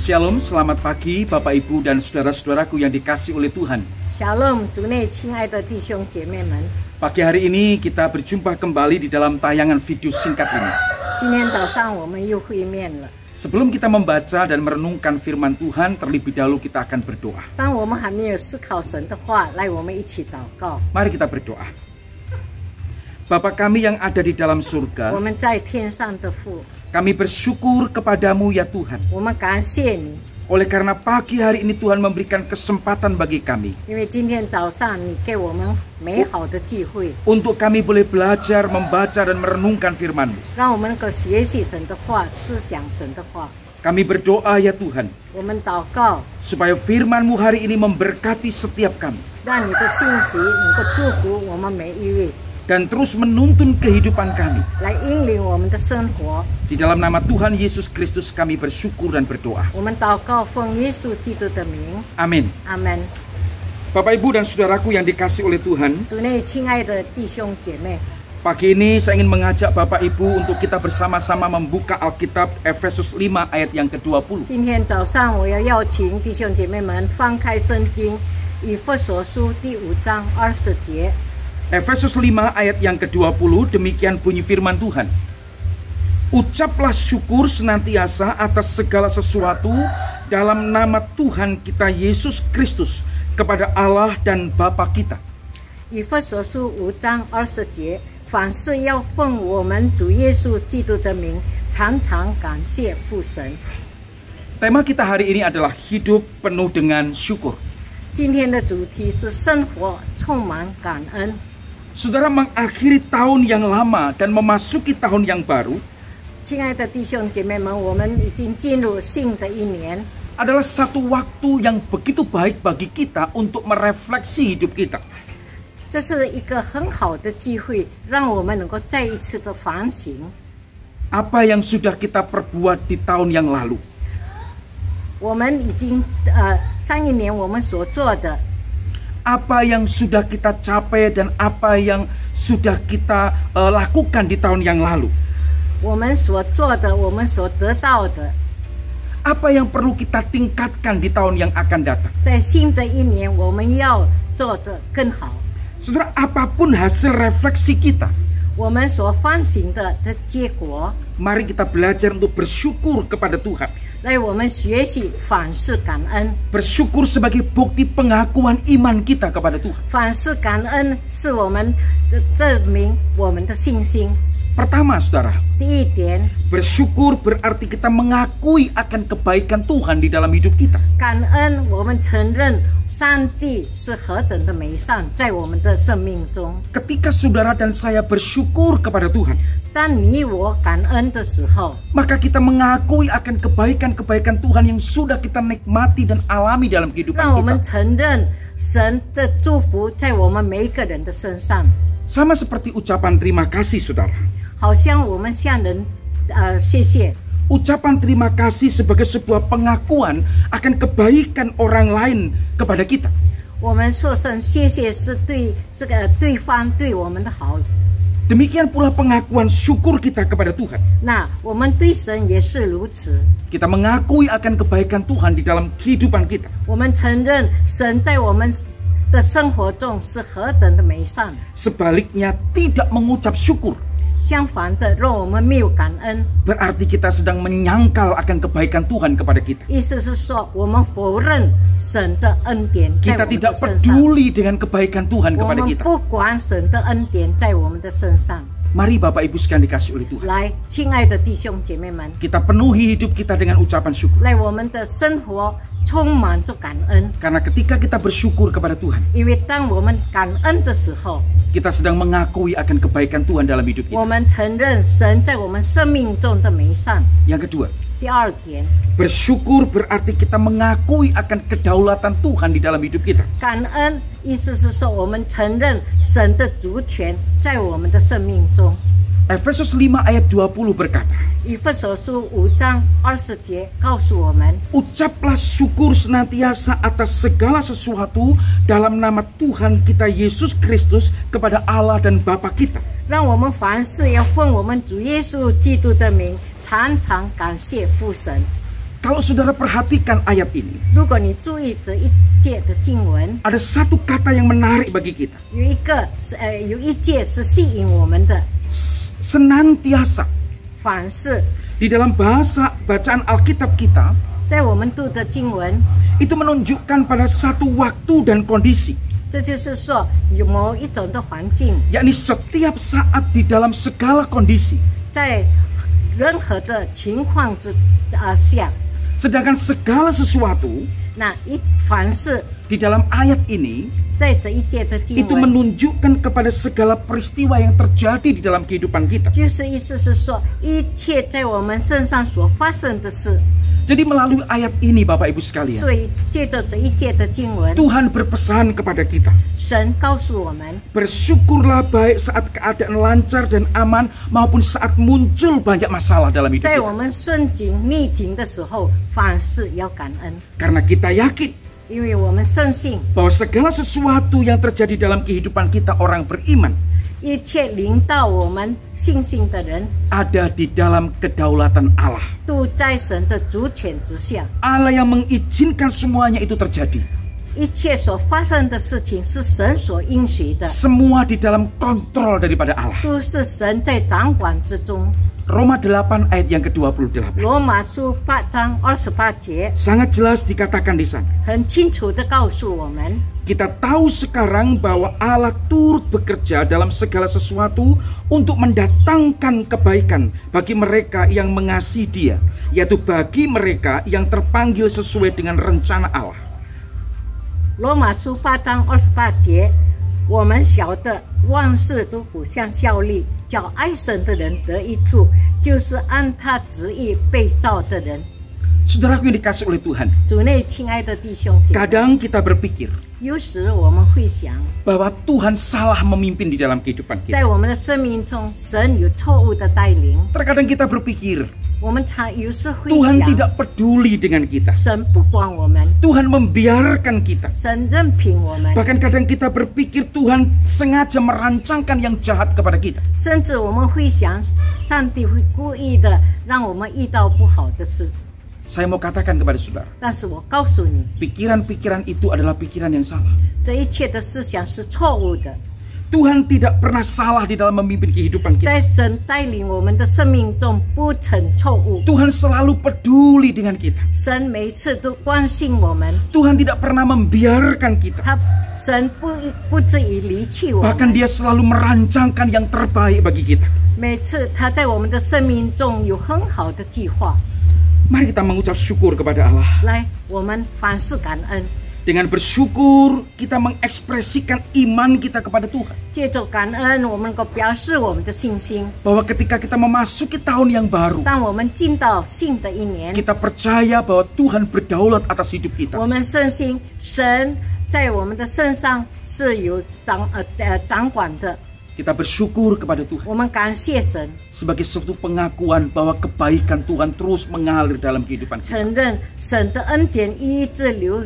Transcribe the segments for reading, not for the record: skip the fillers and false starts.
Shalom, selamat pagi Bapak Ibu dan saudara-saudaraku yang dikasih oleh Tuhan. Shalom， 主内亲爱的弟兄姐妹们。 Pagi hari ini kita berjumpa kembali di dalam tayangan video singkat ini. 今天早上我们又会面了。 Sebelum kita membaca dan merenungkan firman Tuhan, terlebih dahulu kita akan berdoa. 当我们还没有思考神的话，来我们一起祷告。 Mari kita berdoa. Bapa kami yang ada di dalam 我 surga, 们在天上的父， kami bersyukur kepadamu ya Tuhan. 我们感谢你， Oleh karena pagi hari ini Tuhan memberikan kesempatan bagi kami 因为今天早上你给我们美好的机会， untuk kami boleh belajar, membaca dan merenungkan firman-Mu. 让我们能够学习神的话，思想神的话。 Kami berdoa ya Tuhan, 我们祷告， supaya firman-Mu hari ini memberkati setiap kami 让你的信息能够祝福我们每一位， dan terus menuntun kehidupan kami. 来引领我们的生活。 Di dalam nama Tuhan Yesus Kristus kami bersyukur dan berdoa. 我们祷告，奉耶稣基督的名， Amin. 阿门。 Bapak Ibu dan saudaraku yang dikasih oleh Tuhan, 主内亲爱的弟兄姐妹， pagi ini saya ingin mengajak Bapak Ibu untuk kita bersama-sama membuka Alkitab Efesus 5 ayat yang ke-20. 今天早上我要邀请弟兄姐妹们翻开圣经以弗所书第5章20节。 Efesus 5 ayat yang ke-20, demikian bunyi firman Tuhan. Ucaplah syukur senantiasa atas segala sesuatu dalam nama Tuhan kita Yesus Kristus kepada Allah dan Bapa kita. 以弗所书5章20节，凡事要奉我们主耶稣基督的名，常常感谢父神。 Tema kita hari ini adalah hidup penuh dengan syukur. 今天的主题是生活充满感恩。 Saudara, mengakhiri tahun yang lama dan memasuki tahun yang baru 亲爱的弟兄姐妹们，我们已经进入新的一年， adalah satu waktu yang begitu baik bagi kita untuk merefleksi hidup kita. 这是一个很好的机会，让我们能够再一次的反省。 Apa yang sudah kita perbuat di tahun yang lalu? 我们已经上一年我们所做的， Apa yang sudah kita capai dan apa yang sudah kita lakukan di tahun yang lalu? 我们所做的，我们所得到的， Apa yang perlu kita tingkatkan di tahun yang akan datang? 在新的一年我们要做得更好。 Saudara, apapun hasil refleksi kita, 我们所反省的结果， mari kita belajar untuk bersyukur kepada Tuhan. 来我们学习反思感恩。 Bersyukur sebagai bukti pengakuan iman kita kepada Tuhan. 反思感恩是我们的证明我们的信心。 Pertama, saudara, 第一点， bersyukur berarti kita mengakui akan kebaikan Tuhan di dalam hidup kita. 感恩我们承认上帝是何等的美善在我们的生命中。 Ketika saudara dan saya bersyukur kepada Tuhan, 当你我感恩的时候， maka kita mengakui akan kebaikan-kebaikan Tuhan yang sudah kita nikmati dan alami dalam kehidupan 让我们 kita. 承认神的祝福在我们每一个人的身上， Sama seperti ucapan terima kasih, saudara. 好像我们向人谢谢。 Ucapan terima kasih sebagai sebuah pengakuan akan kebaikan orang lain kepada kita. 我们说声谢谢是对这个对方对我们的好， Demikian pula pengakuan syukur kita kepada Tuhan. 那我们对神也是如此。 Kita mengakui akan kebaikan Tuhan di dalam kehidupan kita. 我们承认神在我们的生活中是何等的美善， Sebaliknya, tidak mengucap syukur 相反的，若我们没有感恩， berarti kita sedang menyangkal akan kebaikan Tuhan kepada kita. 意思是说我们否认神的恩典在 Kita 我们 tidak 的身上， peduli dengan kebaikan Tuhan 我 kepada 们 kita. 不管神的恩典在我们的身上。 Mari Bapak Ibu sekalian dikasih oleh Tuhan, 来，亲爱的弟兄姐妹们， kita penuhi hidup kita dengan ucapan syukur. 来我们的生活充满着感恩， Karena ketika kita bersyukur kepada Tuhan, 因为当我们感恩的时候， kita sedang mengakui akan kebaikan Tuhan dalam hidup 我 kita. 们承认神在我们生命中的美善。 Yang kedua, 第二点， bersyukur berarti kita mengakui akan kedaulatan Tuhan di dalam hidup kita. 感恩意思是说我们承认神的主权在我们的生命中。 Efesus 5 ayat 20 berkata, 以弗所书5章20节告诉我们， Ucaplah syukur senantiasa atas segala sesuatu dalam nama Tuhan kita Yesus Kristus kepada Allah dan Bapa kita. 让我们凡事要奉我们主耶稣基督的名，常常感谢父神。Kalau saudara perhatikan ayat ini, 如果你注意这一节的经文， ada satu kata yang menarik bagi kita. 有一节是吸引我们的， Senantiasa. 凡事 Di dalam bahasa bacaan Alkitab kita, 在我们读的经文， itu menunjukkan pada satu waktu dan kondisi. 这就是说有某一种的环境， Yakni setiap saat di dalam segala kondisi. 在任何的情况下， Sedangkan segala sesuatu 那凡事 di dalam ayat ini 在这一节的经 itu 文， menunjukkan kepada segala peristiwa yang terjadi di dalam kehidupan kita. 就是意思是说一切在我们身上所发生的事。 Jadi melalui ayat ini Bapak Ibu sekalian, 所以借着这一节的经文， Tuhan berpesan kepada kita, 神告诉我们， bersyukurlah baik saat keadaan lancar dan aman maupun saat muncul banyak masalah dalam hidup 在 kita. 我们顺境逆境的时候，凡事要感恩， Karena kita yakin 因为我们深信 bahwa segala sesuatu yang terjadi dalam kehidupan kita orang beriman 一切临到我们信心的人， ada di dalam kedaulatan Allah. 都在神的主权之下。 Allah yang mengizinkan semuanya itu terjadi. 一切所发生的事情是神所应许的， Semua di dalam kontrol daripada Allah. 都是神在掌管之中。 Roma 8 ayat yang ke-28. 罗马书8章28节 Sangat jelas dikatakan di sana. 很清楚地告诉我们， Kita tahu sekarang bahwa Allah turut bekerja dalam segala sesuatu untuk mendatangkan kebaikan bagi mereka yang mengasihi Dia, yaitu bagi mereka yang terpanggil sesuai dengan rencana Allah. 罗马书8章28节，我们晓得万事都互相效力，叫爱神的人得益处，就是按他旨意被造的人。 Saudaraku yang dikasih oleh Tuhan, 主内亲爱的弟兄姐妹， kadang kita berpikir 有时我们会想， bahwa Tuhan salah memimpin di dalam kehidupan kita. 在我们的生命中，神有错误的带领。 Terkadang kita berpikir 我们常有时会 Tuhan 想， tidak peduli dengan kita. 神不管我们， Tuhan membiarkan kita. 神任凭我们， Bahkan kadang kita berpikir Tuhan sengaja merancangkan yang jahat kepada kita. 甚至我们会想，上帝会故意的让我们遇到不好的事。 Saya mau katakan kepada saudara, 但是我告诉你， pikiran-pikiran itu adalah pikiran yang salah. 这一切的思想是错误的。 Tuhan tidak pernah salah di dalam memimpin kehidupan kita. 在神带领我们的生命中不曾错误， Tuhan selalu peduli dengan kita. 神每次都关心我们， Tuhan tidak pernah membiarkan kita. 神不至于离弃我 Bahkan 们， Dia selalu merancangkan yang terbaik bagi kita. 每次他在我们的生命中有很好的计划。 Mari kita mengucap syukur kepada Allah. 来，我们凡事感恩， Dengan bersyukur kita mengekspresikan iman kita kepada Tuhan. 借着感恩，我们能够表示我们的信心。 Bahwa ketika kita memasuki tahun yang baru, 当我们进到新的一年， kita percaya bahwa Tuhan berdaulat atas hidup kita. 我们深信神在我们的身上是有掌管的。 Kita bersyukur kepada Tuhan 我们感谢神， sebagai suatu pengakuan bahwa kebaikan Tuhan terus mengalir dalam kehidupan kita. 承认神的恩典一直流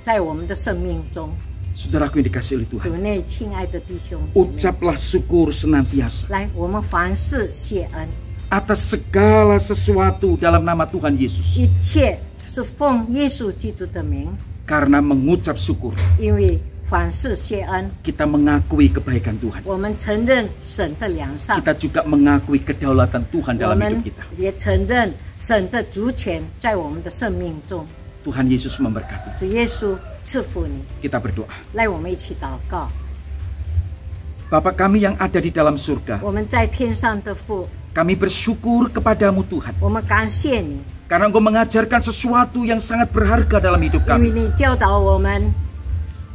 在我们的生命中。 Saudaraku yang dikasihi oleh Tuhan, 主内亲爱的弟兄姐妹， ucaplah syukur senantiasa 来，我们凡事谢恩， atas segala sesuatu dalam nama Tuhan Yesus. 一切是奉耶稣基督的名， Karena mengucap syukur, 因为凡事谢恩， kita mengakui kebaikan Tuhan. 我们承认神的良善， Kita juga mengakui kedaulatan Tuhan 我 dalam 们 hidup kita. 也承认神的主权在我们的生命中。 Tuhan Yesus memberkati. 主耶稣赐福你， Kita berdoa. 来，我们一起祷告。 Bapa kami yang ada di dalam surga, 我们在天上的父， kami bersyukur kepadamu Tuhan. 我们感谢你， Karena Engkau mengajarkan sesuatu yang sangat berharga dalam hidup 因为 kami. 你教导我们，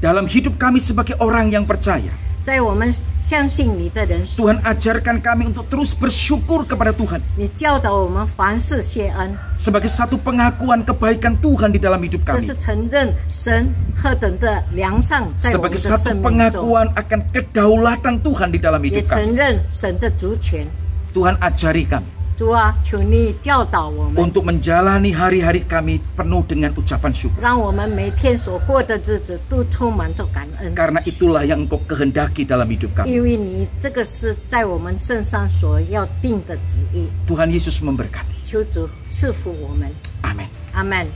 Dalam hidup kami sebagai orang yang percaya, 在我们相信你的人， Tuhan ajarkan kami untuk terus bersyukur kepada Tuhan. 你教导我们凡事谢恩， Sebagai satu pengakuan kebaikan Tuhan di dalam hidup 这 kami. 是承认神何等的良善在我们 Sebagai 的 satu 生命中， pengakuan akan kedaulatan Tuhan di dalam 也 hidup 承 kami. 认神的主权。 Tuhan ajari kami 主啊，求你教导我们， untuk menjalani hari-hari kami penuh dengan ucapan syukur. 让我们每天所过的日子都充满着感恩， Karena itulah yang Engkau kehendaki dalam hidup kami. 因为你这个是在我们身上所要定的旨意。 Tuhan Yesus memberkati. 求主赐福我们。 Amin. 阿门。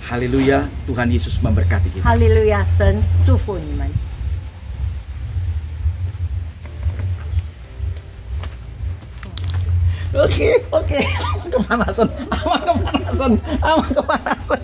Haleluya, Tuhan Yesus memberkati kita. 哈利路亚，神祝福你们。 Oke, kepanasan, aman kepanasan.